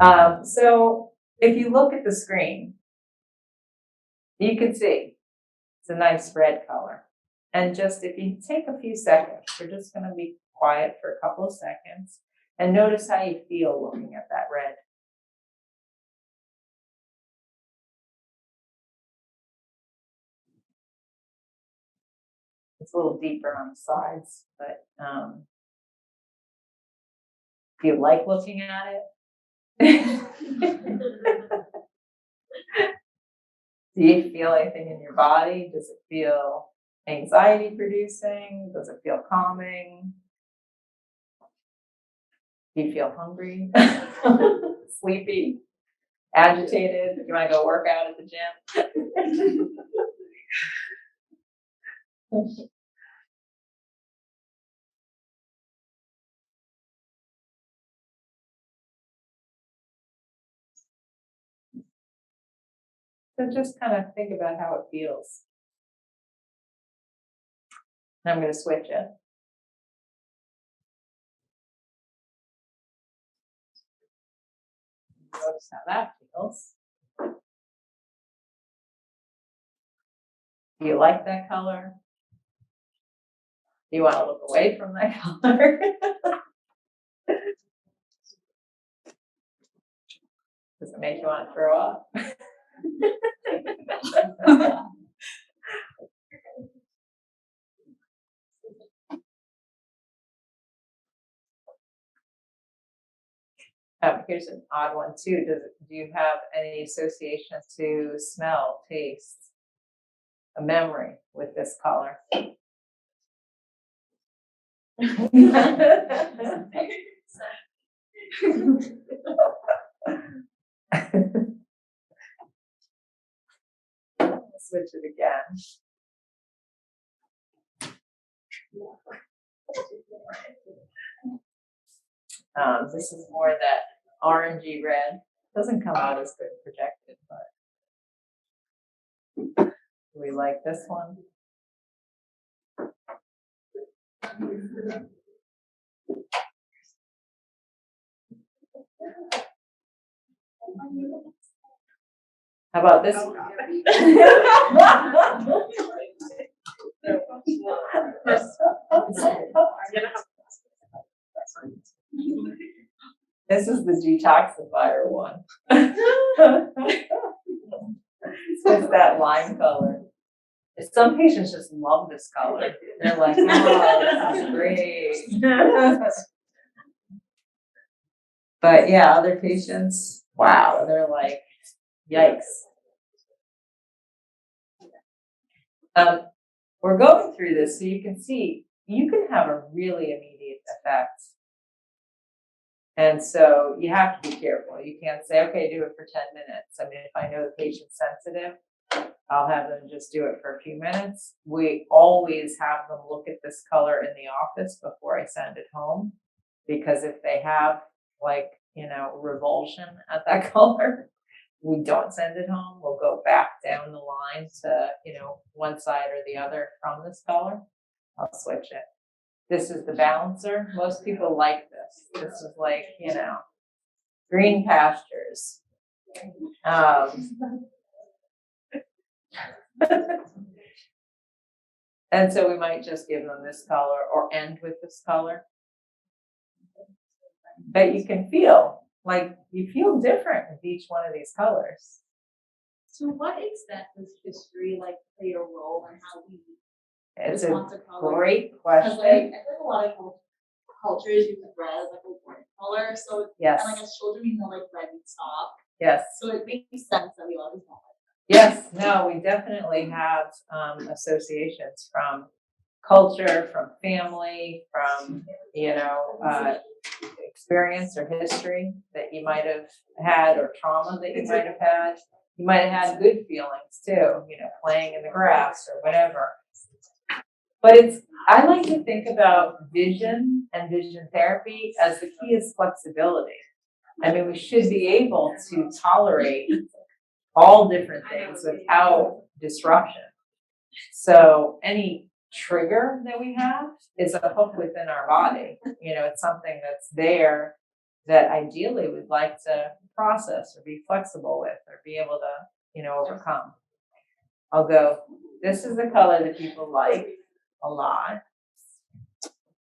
So if you look at the screen, you can see it's a nice red color. And just if you take a few seconds, we're just going to be quiet for a couple of seconds and notice how you feel looking at that red. It's a little deeper on the sides, but do you like looking at it? Do you feel anything in your body? Does it feel anxiety producing? Does it feel calming? Do you feel hungry? Sleepy? Agitated? You want to go work out at the gym? So just kind of think about how it feels. And I'm going to switch it. Notice how that feels. Do you like that color? Do you want to look away from that color? Does it make you want to throw up? Here's an odd one too. Do you have any association to smell, taste, a memory with this color? Switch it again. This is more that orangey red. Doesn't come out as good projected, but do we like this one? How about this one? This is the detoxifier one. It's that lime color. Some patients just love this color. They're like, oh, this is great. But yeah, other patients, wow, they're like, yikes. We're going through this so you can see you can have a really immediate effect. And so you have to be careful. You can't say, okay, do it for 10 minutes. I mean, if I know the patient's sensitive, I'll have them just do it for a few minutes. We always have them look at this color in the office before I send it home, because if they have revulsion at that color, we don't send it home. We'll go back down the line to, one side or the other from this color. I'll switch it. This is the balancer. Most people like this. This is like, green pastures. And so we might just give them this color or end with this color. But you can feel like you feel different with each one of these colors. To what extent does history play a role in how we It's respond a to color? great question. I feel like a lot of cultures use red as a warning color. So yes. And as children we know red means stop. Yes. So it makes sense that we always know it. Yes, no, we definitely have associations from culture, from family, from experience or history that you might have had, or trauma that you might have had. You might have had good feelings too, playing in the grass or whatever. But I like to think about vision and vision therapy as the key is flexibility. I mean, we should be able to tolerate all different things without disruption. So any trigger that we have is a hook within our body. It's something that's there that ideally we'd like to process or be flexible with or be able to, overcome. I'll go, this is the color that people like a lot.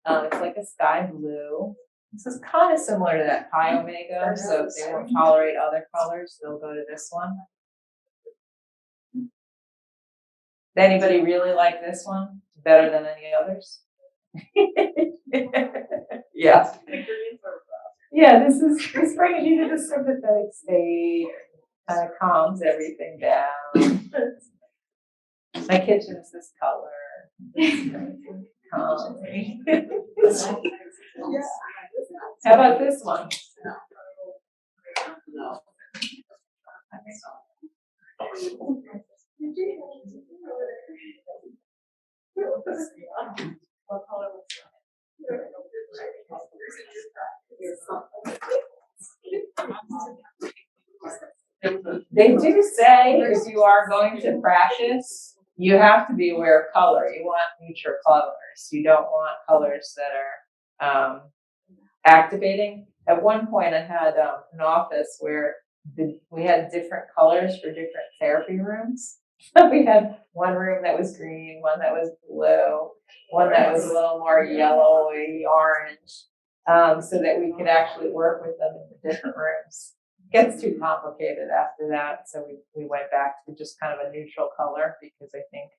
It's like a sky blue. This is kind of similar to that Pi Omega, so if they won't tolerate other colors, they'll go to this one. Does anybody really like this one better than any others? Yeah. Yeah, this brings you to the sympathetic state, kind of calms everything down. My kitchen's this color. Calming. How about this one? They do say if you are going to practice, you have to be aware of color. You want neutral colors. You don't want colors that are activating. At one point, I had an office where we had different colors for different therapy rooms. We had one room that was green, one that was blue, one that was a little more yellowy, orange, so that we could actually work with them in the different rooms. It gets too complicated after that, so we went back to just kind of a neutral color because I think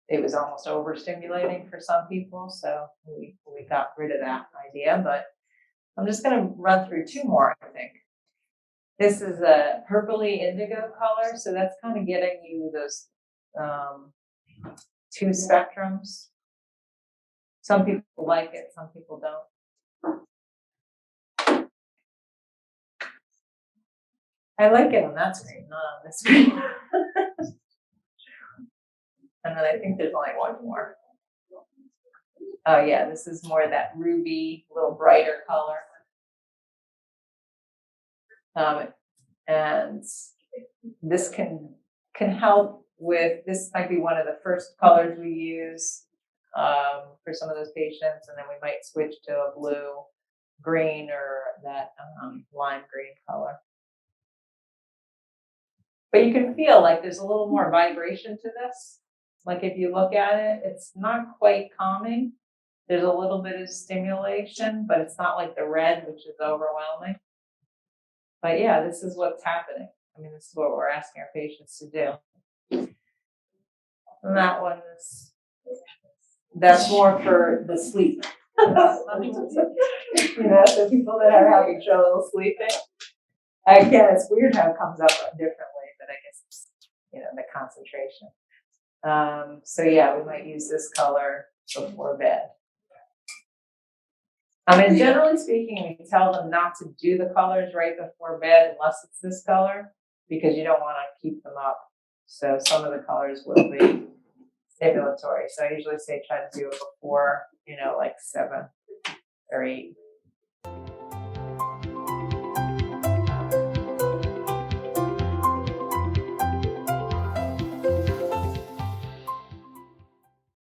it was almost overstimulating for some people, so we got rid of that idea. But I'm just going to run through two more, I think. This is a purpley indigo color, so that's kind of getting you those two spectrums. Some people like it, some people don't. I like it on that screen, not on this screen. And then I think there's only one more. Oh yeah, this is more that ruby, little brighter color. And this can help with, this might be one of the first colors we use for some of those patients, and then we might switch to a blue, green, or that lime green color. But you can feel like there's a little more vibration to this. Like if you look at it, it's not quite calming. There's a little bit of stimulation, but it's not like the red, which is overwhelming. But yeah, this is what's happening. I mean, this is what we're asking our patients to do. And that one is, that's more for the sleep. So people that are having trouble sleeping. Again, it's weird how it comes up differently, but I guess it's, the concentration. So yeah, we might use this color before bed. And generally speaking, we tell them not to do the colors right before bed unless it's this color, because you don't want to keep them up. So some of the colors will be stimulatory. So I usually say try to do it before, like 7 or 8.